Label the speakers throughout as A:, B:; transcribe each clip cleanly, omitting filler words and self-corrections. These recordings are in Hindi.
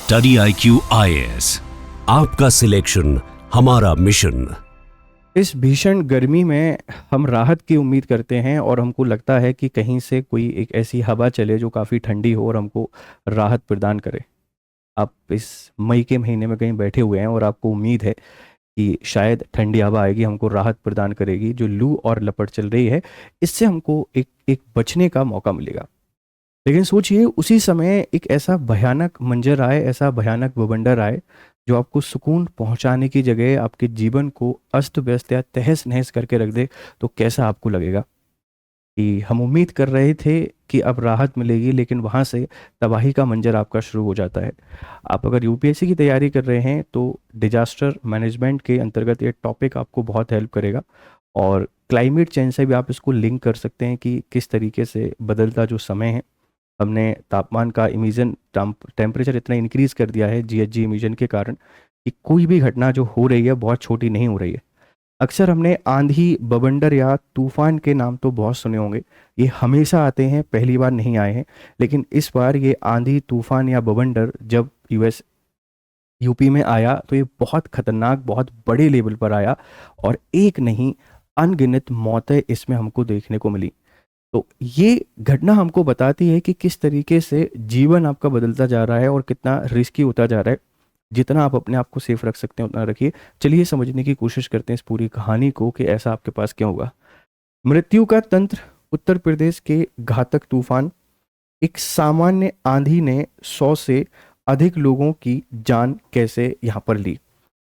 A: स्टडी IQ IAS, आपका सिलेक्शन हमारा मिशन।
B: इस भीषण गर्मी में हम राहत की उम्मीद करते हैं और हमको लगता है कि कहीं से कोई एक ऐसी हवा चले जो काफ़ी ठंडी हो और हमको राहत प्रदान करे। आप इस मई के महीने में कहीं बैठे हुए हैं और आपको उम्मीद है कि शायद ठंडी हवा आएगी, हमको राहत प्रदान करेगी। जो लू और लपट चल रही है, इससे हमको एक एक बचने का मौका मिलेगा। लेकिन सोचिए, उसी समय एक ऐसा भयानक मंजर आए, ऐसा भयानक बवंडर आए जो आपको सुकून पहुंचाने की जगह आपके जीवन को अस्त व्यस्त या तहस नहस करके रख दे, तो कैसा आपको लगेगा? कि हम उम्मीद कर रहे थे कि अब राहत मिलेगी, लेकिन वहाँ से तबाही का मंजर आपका शुरू हो जाता है। आप अगर यूपीएससी की तैयारी कर रहे हैं तो डिजास्टर मैनेजमेंट के अंतर्गत ये टॉपिक आपको बहुत हेल्प करेगा। और क्लाइमेट चेंज से भी आप इसको लिंक कर सकते हैं कि किस तरीके से बदलता जो समय है, हमने तापमान का इमिशन टेम्परेचर इतना इंक्रीज कर दिया है जीएचजी इमिशन के कारण कि कोई भी घटना जो हो रही है बहुत छोटी नहीं हो रही है। अक्सर हमने आंधी, बवंडर या तूफान के नाम तो बहुत सुने होंगे। ये हमेशा आते हैं, पहली बार नहीं आए हैं। लेकिन इस बार ये आंधी, तूफान या बवंडर जब यूपी में आया तो ये बहुत खतरनाक, बहुत बड़े लेवल पर आया और एक नहीं अनगिनत मौतें इसमें हमको देखने को मिली। तो ये घटना हमको बताती है कि किस तरीके से जीवन आपका बदलता जा रहा है और कितना रिस्की होता जा रहा है। जितना आप अपने आप को सेफ रख सकते हैं उतना रखिए। चलिए समझने की कोशिश करते हैं इस पूरी कहानी को कि ऐसा आपके पास क्यों हुआ। मृत्यु का तंत्र, उत्तर प्रदेश के घातक तूफान। एक सामान्य आंधी ने 100 से अधिक लोगों की जान कैसे यहाँ पर ली?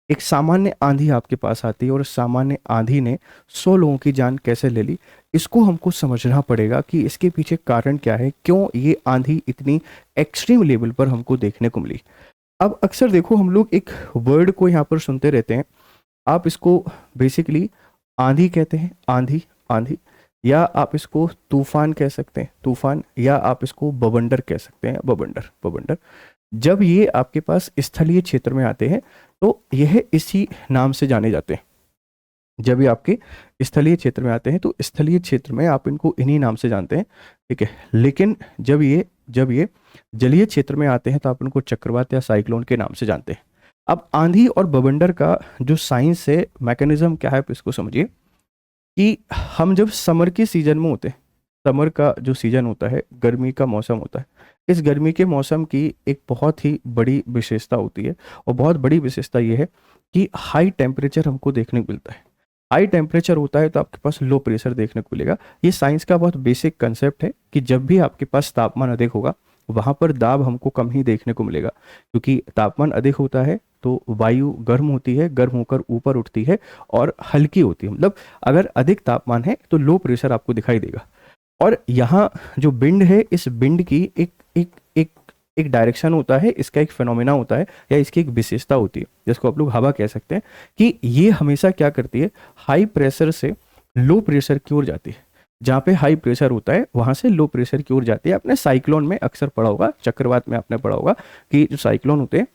B: एक सामान्य आंधी आपके पास आती है और सामान्य आंधी ने 100 लोगों की जान कैसे ले ली? इसको हमको समझना पड़ेगा कि इसके पीछे कारण क्या है, क्यों ये आंधी इतनी एक्सट्रीम लेवल पर हमको देखने को मिली। अब अक्सर देखो, हम लोग एक वर्ड को यहाँ पर सुनते रहते हैं। आप इसको बेसिकली आंधी कहते हैं, आंधी आंधी, या आप इसको तूफान कह सकते हैं, तूफान, या आप इसको बवंडर कह सकते हैं, बवंडर बवंडर। जब ये आपके पास स्थलीय क्षेत्र में आते हैं तो यह इसी नाम से जाने जाते हैं। जब ये आपके स्थलीय क्षेत्र में आते हैं तो स्थलीय क्षेत्र में आप इनको इन्हीं नाम से जानते हैं, ठीक है। लेकिन जब ये जलीय क्षेत्र में आते हैं तो आप इनको चक्रवात या साइक्लोन के नाम से जानते हैं। अब आंधी और बवंडर का जो साइंस है, मैकेनिज्म क्या है, आप इसको समझिए कि हम जब समर के सीजन में होते हैं, समर का जो सीजन होता है, गर्मी का मौसम होता है, इस गर्मी के मौसम की एक बहुत ही बड़ी विशेषता होती है। और बहुत बड़ी विशेषता ये है कि हाई टेम्परेचर हमको देखने को मिलता है। हाई टेम्परेचर होता है तो आपके पास लो प्रेशर देखने को मिलेगा। ये साइंस का बहुत बेसिक कंसेप्ट है कि जब भी आपके पास तापमान अधिक होगा वहाँ पर दाब हमको कम ही देखने को मिलेगा, क्योंकि तापमान अधिक होता है तो वायु गर्म होती है, गर्म होकर ऊपर उठती है और हल्की होती है। मतलब अगर अधिक तापमान है तो लो प्रेशर आपको दिखाई देगा। और यहाँ जो विंड है, इस विंड की एक एक एक एक डायरेक्शन होता है, इसका एक फिनोमेना होता है या इसकी एक विशेषता होती है, जिसको आप लोग हवा कह सकते हैं, कि ये हमेशा क्या करती है, हाई प्रेशर से लो प्रेशर की ओर जाती है। जहाँ पे हाई प्रेशर होता है वहाँ से लो प्रेशर की ओर जाती है। आपने साइक्लोन में अक्सर पढ़ा होगा, चक्रवात में आपने पढ़ा होगा कि जो साइक्लोन होते हैं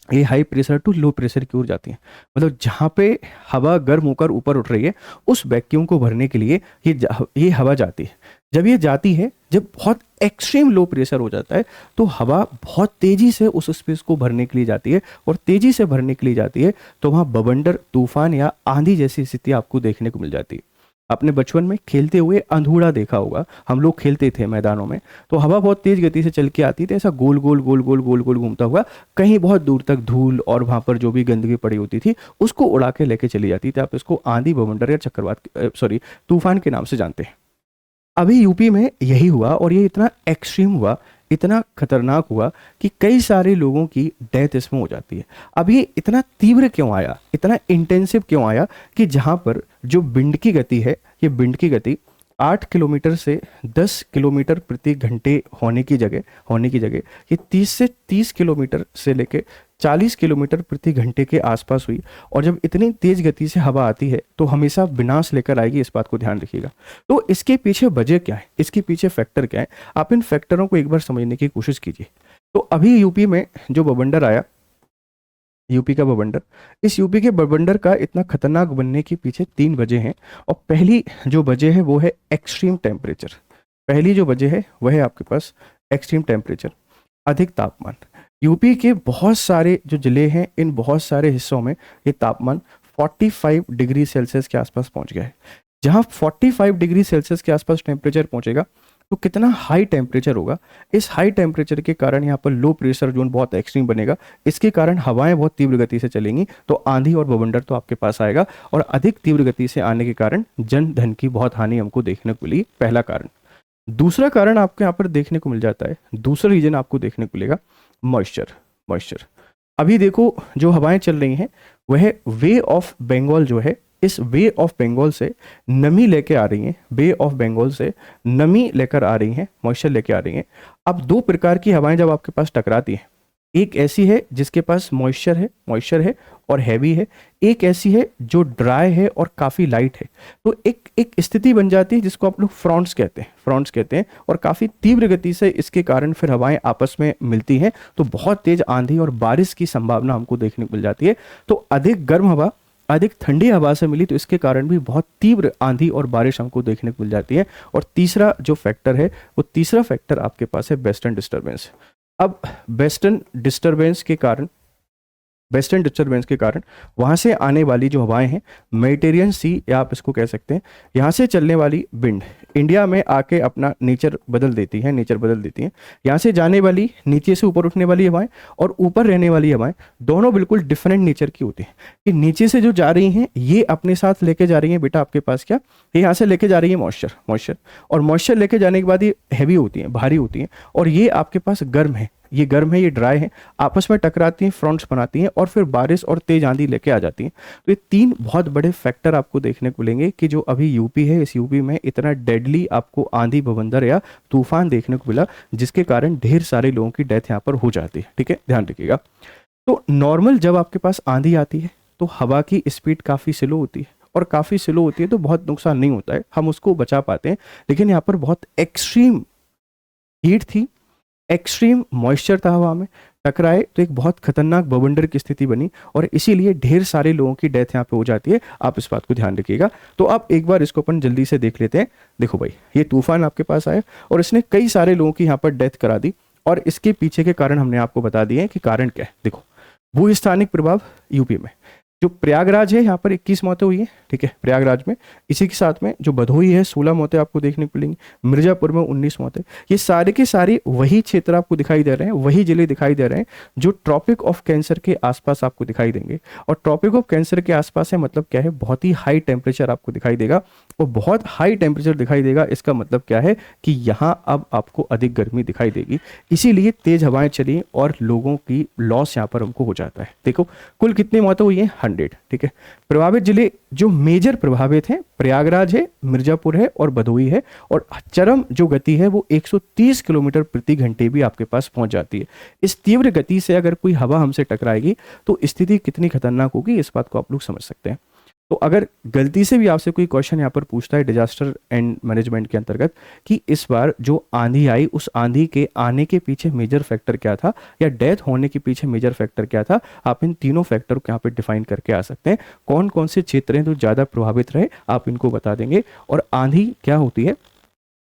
B: ये high pressure to low pressure की ओर जाती है। मतलब जहाँ पे हवा गर्म होकर ऊपर उठ रही है, उस वैक्यूम को भरने के लिए ये हवा जाती है। जब ये जाती है, जब बहुत एक्सट्रीम लो प्रेशर हो जाता है तो हवा बहुत तेजी से उस स्पेस को भरने के लिए जाती है, और तेजी से भरने के लिए जाती है तो वहाँ बवंडर, तूफान या आंधी जैसी स्थिति आपको देखने को मिल जाती है। आपने बचपन में खेलते हुए अंधूड़ा देखा होगा, हम लोग खेलते थे मैदानों में, तो हवा बहुत तेज गति से चल के आती थी, ऐसा गोल गोल गोल गोल गोल गोल घूमता हुआ कहीं बहुत दूर तक धूल और वहां पर जो भी गंदगी पड़ी होती थी उसको उड़ा के लेके चली जाती थी। आप इसको आंधी, बवंडर या तूफान के नाम से जानते हैं। अभी यूपी में यही हुआ और ये इतना एक्सट्रीम हुआ, इतना खतरनाक हुआ कि कई सारे लोगों की डेथ इसमें हो जाती है। अब ये इतना तीव्र क्यों आया, इतना इंटेंसिव क्यों आया कि जहाँ पर जो विंड की गति है, ये विंड की गति 8 किलोमीटर से 10 किलोमीटर प्रति घंटे होने की जगह ये 30 किलोमीटर से लेके 40 किलोमीटर प्रति घंटे के आसपास हुई। और जब इतनी तेज गति से हवा आती है तो हमेशा विनाश लेकर आएगी, इस बात को ध्यान रखिएगा। तो इसके पीछे वजह क्या है, इसके पीछे फैक्टर क्या है, आप इन फैक्टरों को एक बार समझने की कोशिश कीजिए। तो अभी यूपी में जो बवंडर आया, यूपी का बवंडर, इस यूपी के बवंडर का इतना खतरनाक बनने के पीछे 3 वजह हैं। और पहली जो वजह है वो है एक्सट्रीम टेम्परेचर। पहली जो वजह है वह है आपके पास एक्सट्रीम टेम्परेचर, अधिक तापमान। यूपी के बहुत सारे जो जिले हैं, इन बहुत सारे हिस्सों में ये तापमान 45 डिग्री सेल्सियस के आसपास पहुंच गया है। जहां 45 डिग्री सेल्सियस के आसपास टेम्परेचर पहुंचेगा तो कितना हाई टेम्परेचर होगा। इस हाई टेम्परेचर के कारण यहाँ पर लो प्रेशर जोन बहुत एक्सट्रीम बनेगा। इसके कारण हवाएं बहुत तीव्र गति से चलेंगी, तो आंधी और बवंडर तो आपके पास आएगा, और अधिक तीव्र गति से आने के कारण जन धन की बहुत हानि हमको देखने को मिली, पहला कारण। दूसरा कारण आपको यहाँ पर देखने को मिल जाता है, दूसरा रीजन आपको देखने को मिलेगा मॉइस्चर। मॉइस्चर अभी देखो जो हवाएं चल रही हैं वह वे ऑफ बंगाल जो है, इस वे ऑफ बंगाल से नमी लेके आ रही हैं, वे ऑफ बंगाल से नमी लेकर आ रही हैं, मॉइस्चर लेके आ रही हैं। अब दो प्रकार की हवाएं जब आपके पास टकराती हैं, एक ऐसी है जिसके पास मॉइस्चर है और हैवी है, एक ऐसी है जो ड्राई है और काफ़ी लाइट है। तो एक स्थिति बन जाती है जिसको आप लोग फ्रंट्स कहते हैं, और काफ़ी तीव्र गति से इसके कारण फिर हवाएं आपस में मिलती हैं, तो बहुत तेज आंधी और बारिश की संभावना हमको देखने को मिल जाती है। तो अधिक गर्म हवा अधिक ठंडी हवा से मिली तो इसके कारण भी बहुत तीव्र आंधी और बारिश हमको देखने को मिल जाती है। और तीसरा जो फैक्टर है, वो तीसरा फैक्टर आपके पास है वेस्टर्न डिस्टर्बेंस। अब वेस्टर्न डिस्टर्बेंस के कारण वहाँ से आने वाली जो हवाएं हैं, मेडिटेरियन सी या आप इसको कह सकते हैं, यहाँ से चलने वाली विंड इंडिया में आके अपना नेचर बदल देती हैं। यहाँ से जाने वाली, नीचे से ऊपर उठने वाली हवाएं और ऊपर रहने वाली हवाएं दोनों बिल्कुल डिफरेंट नेचर की होती हैं। कि नीचे से जो जा रही हैं ये अपने साथ लेके जा रही हैं बेटा आपके पास क्या, ये यहाँ से लेके जा रही है मॉइस्चर, और मॉइस्चर लेके जाने के बाद ये हैवी होती हैं, भारी होती हैं, और ये आपके पास गर्म है, ये ड्राई है, आपस में टकराती हैं, फ्रंट्स बनाती हैं और फिर बारिश और तेज आंधी लेके आ जाती हैं। तो ये तीन बहुत बड़े फैक्टर आपको देखने को मिलेंगे कि जो अभी यूपी है, इस यूपी में इतना डेडली आपको आंधी बवंदर या तूफान देखने को मिला, जिसके कारण ढेर सारे लोगों की डेथ यहाँ पर हो जाती है। ठीक है, ध्यान रखिएगा। तो नॉर्मल जब आपके पास आंधी आती है तो हवा की स्पीड काफ़ी स्लो होती है, और काफ़ी स्लो होती है तो बहुत नुकसान नहीं होता है, हम उसको बचा पाते हैं। लेकिन यहाँ पर बहुत एक्सट्रीम हीट थी, एक्सट्रीम मॉइस्चर था, हवा में टकराए तो एक बहुत खतरनाक बवंडर की स्थिति बनी, और इसीलिए ढेर सारे लोगों की डेथ यहाँ पे हो जाती है। आप इस बात को ध्यान रखिएगा। तो आप एक बार इसको अपन जल्दी से देख लेते हैं। देखो भाई, ये तूफान आपके पास आया और इसने कई सारे लोगों की यहाँ पर डेथ करा दी, और इसके पीछे के कारण हमने आपको बता दिए हैं कि कारण क्या है। देखो, भूस्थानिक प्रभाव यूपी में जो प्रयागराज है, यहाँ पर 21 मौतें हुई हैं। ठीक है, प्रयागराज में। इसी के साथ में जो भदोही है, 16 मौतें आपको देखने को मिलेंगी। मिर्जापुर में 19 मौतें। ये सारे के सारे वही क्षेत्र आपको दिखाई दे रहे हैं, वही जिले दिखाई दे रहे हैं जो ट्रॉपिक ऑफ कैंसर के आसपास आपको दिखाई देंगे। और ट्रॉपिक ऑफ कैंसर के आसपास है मतलब क्या है, बहुत ही हाई टेम्परेचर आपको दिखाई देगा, और बहुत हाई टेम्परेचर दिखाई देगा इसका मतलब क्या है कि यहाँ अब आपको अधिक गर्मी दिखाई देगी। इसीलिए तेज हवाएं चली और लोगों की लॉस यहाँ पर हमको हो जाता है। देखो, कुल कितनी मौतें हुई हैं, 100। ठीक है, प्रभावित जिले जो मेजर प्रभावित हैं, प्रयागराज है, मिर्जापुर है और भदोही है, और चरम जो गति है वो 130 किलोमीटर प्रति घंटे भी आपके पास पहुंच जाती है। इस तीव्र गति से अगर कोई हवा हमसे टकराएगी तो स्थिति कितनी खतरनाक होगी, इस बात को आप लोग समझ सकते हैं। तो अगर गलती से भी आपसे कोई क्वेश्चन यहाँ पर पूछता है डिजास्टर एंड मैनेजमेंट के अंतर्गत कि इस बार जो आंधी आई, उस आंधी के आने के पीछे मेजर फैक्टर क्या था, या डेथ होने के पीछे मेजर फैक्टर क्या था, आप इन तीनों फैक्टर को यहाँ पे डिफाइन करके आ सकते हैं। कौन कौन से क्षेत्र हैं जो ज़्यादा प्रभावित रहे, आप इनको बता देंगे। और आंधी क्या होती है,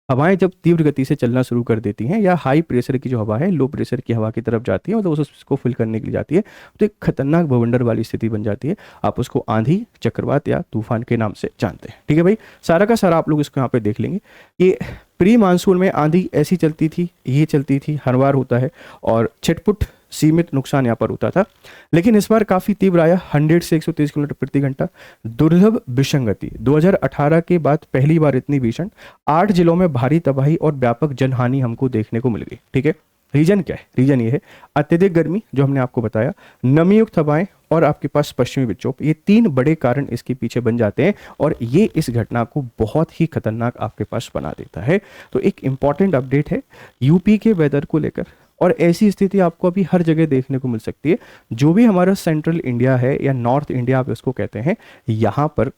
B: हवाएं जब तीव्र गति से चलना शुरू कर देती हैं, या हाई प्रेशर की जो हवा है लो प्रेशर की हवा की तरफ जाती है, मतलब उसको फिल करने के लिए जाती है, तो एक खतरनाक बवंडर वाली स्थिति बन जाती है। आप उसको आंधी, चक्रवात या तूफान के नाम से जानते हैं। ठीक है भाई, सारा का सारा आप लोग इसको यहाँ पे देख लेंगे। ये प्री मानसून में आंधी ऐसी चलती थी, ये चलती थी, हर बार होता है, और छिटपुट सीमित नुकसान यहाँ पर होता था। लेकिन इस बार काफ़ी तीव्र आया, 100 से 130 किलोमीटर प्रति घंटा। दुर्लभ विसंगति, 2018 के बाद पहली बार इतनी भीषण। 8 जिलों में भारी तबाही और व्यापक जनहानि हमको देखने को मिल गई। ठीक है, रीजन क्या है, रीजन ये है अत्यधिक गर्मी जो हमने आपको बताया, नमीयुक्त हवाएं और आपके पास पश्चिमी विक्षोभ, ये तीन बड़े कारण इसके पीछे बन जाते हैं, और ये इस घटना को बहुत ही खतरनाक आपके पास बना देता है। तो एक इंपॉर्टेंट अपडेट है यूपी के वेदर को लेकर, और ऐसी स्थिति आपको अभी हर जगह देखने को मिल सकती है। जो भी हमारा सेंट्रल इंडिया है या नॉर्थ इंडिया आप इसको कहते हैं, यहाँ पर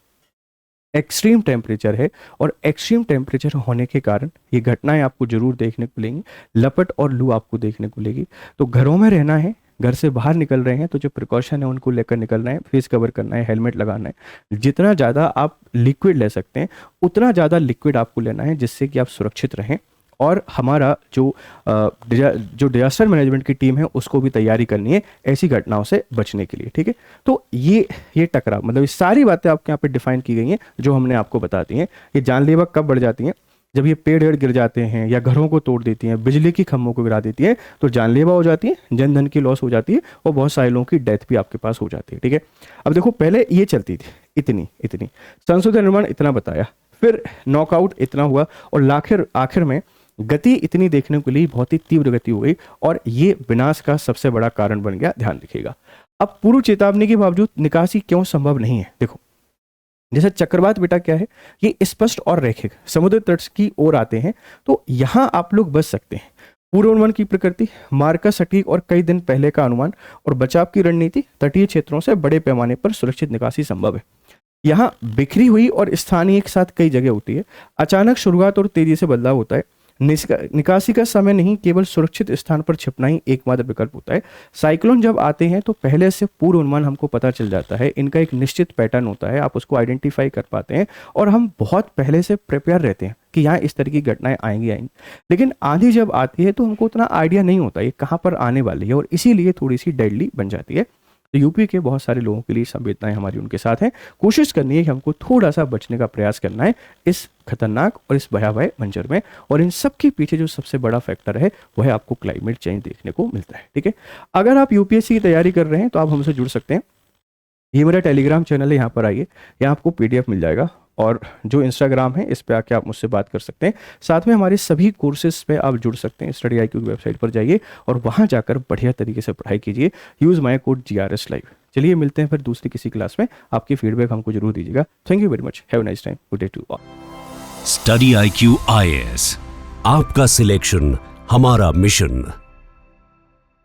B: एक्सट्रीम टेम्परेचर है, और एक्सट्रीम टेम्परेचर होने के कारण ये घटनाएं आपको जरूर देखने को मिलेंगी। लपट और लू आपको देखने को मिलेगी। तो घरों में रहना है, घर से बाहर निकल रहे हैं तो जो प्रिकॉशन है उनको लेकर निकल रहे हैं, फेस कवर करना है, हेलमेट लगाना है। जितना ज़्यादा आप लिक्विड ले सकते हैं उतना ज़्यादा लिक्विड आपको लेना है, जिससे कि आप सुरक्षित रहें। और हमारा जो डिजास्टर मैनेजमेंट की टीम है उसको भी तैयारी करनी है ऐसी घटनाओं से बचने के लिए, ठीक है। तो ये टकराव, मतलब ये सारी बातें आपके यहाँ पे डिफाइन की गई हैं जो हमने आपको बता दी हैं। ये जानलेवा कब बढ़ जाती हैं? जब ये पेड़ वेड़ गिर जाते हैं या घरों को तोड़ देती हैं, बिजली की खंभों को गिरा देती है, तो जानलेवा हो जाती है, जन धन की लॉस हो जाती है और बहुत सारे लोगों की डेथ भी आपके पास हो जाती है, ठीक है। अब देखो, पहले ये चलती थी इतनी संशोधन निर्माण इतना बताया, फिर नॉकआउट इतना हुआ और आखिर में गति इतनी देखने को ली, बहुत ही तीव्र गति हो गई और ये विनाश का सबसे बड़ा कारण बन गया। ध्यान रखिएगा। अब पूर्व चेतावनी के बावजूद निकासी क्यों संभव नहीं है? देखो, जैसे चक्रवात बेटा क्या है, ये स्पष्ट और रैखिक समुद्र तट की ओर आते हैं, तो यहां आप लोग बच सकते हैं। पूर्वानुमान की प्रकृति, मार्ग का सटीक और कई दिन पहले का अनुमान और बचाव की रणनीति, तटीय क्षेत्रों से बड़े पैमाने पर सुरक्षित निकासी संभव है। यहाँ बिखरी हुई और स्थानीय एक साथ कई जगह होती है। अचानक शुरुआत और तेजी से बदलाव होता है। निकासी का समय नहीं, केवल सुरक्षित स्थान पर छिपना ही एकमात्र विकल्प होता है। साइक्लोन जब आते हैं तो पहले से पूर्व अनुमान हमको पता चल जाता है, इनका एक निश्चित पैटर्न होता है, आप उसको आइडेंटिफाई कर पाते हैं और हम बहुत पहले से प्रिपेयर रहते हैं कि यहाँ इस तरह की घटनाएं आएंगी। लेकिन आंधी जब आती है तो हमको उतना आइडिया नहीं होता ये कहाँ पर आने वाली है और इसीलिए थोड़ी सी डेडली बन जाती है। तो यूपी के बहुत सारे लोगों के लिए संवेदनाएं हमारी उनके साथ हैं। कोशिश करनी है कि हमको थोड़ा सा बचने का प्रयास करना है इस खतरनाक और इस भयावह मंजर में। और इन सब के पीछे जो सबसे बड़ा फैक्टर है वो है आपको क्लाइमेट चेंज देखने को मिलता है, ठीक है। अगर आप यूपीएससी की तैयारी कर रहे हैं तो आप हमसे जुड़ सकते हैं। ये मेरा टेलीग्राम चैनल है, यहाँ पर आइए, यहाँ आपको PDF मिल जाएगा और जो इंस्टाग्राम है इस पे आके आप मुझसे बात कर सकते हैं। साथ में हमारे सभी कोर्सेज पे आप जुड़ सकते हैं। स्टडी IQ की वेबसाइट पर जाइए और वहाँ जाकर बढ़िया तरीके से पढ़ाई कीजिए। Use my code GRS live. चलिए मिलते हैं फिर दूसरी किसी क्लास में। आपकी फीडबैक हमको जरूर दीजिएगा। Thank you very much. Have a nice time. Good day to all.
A: Study IQ IAS, आपका सिलेक्शन हमारा मिशन।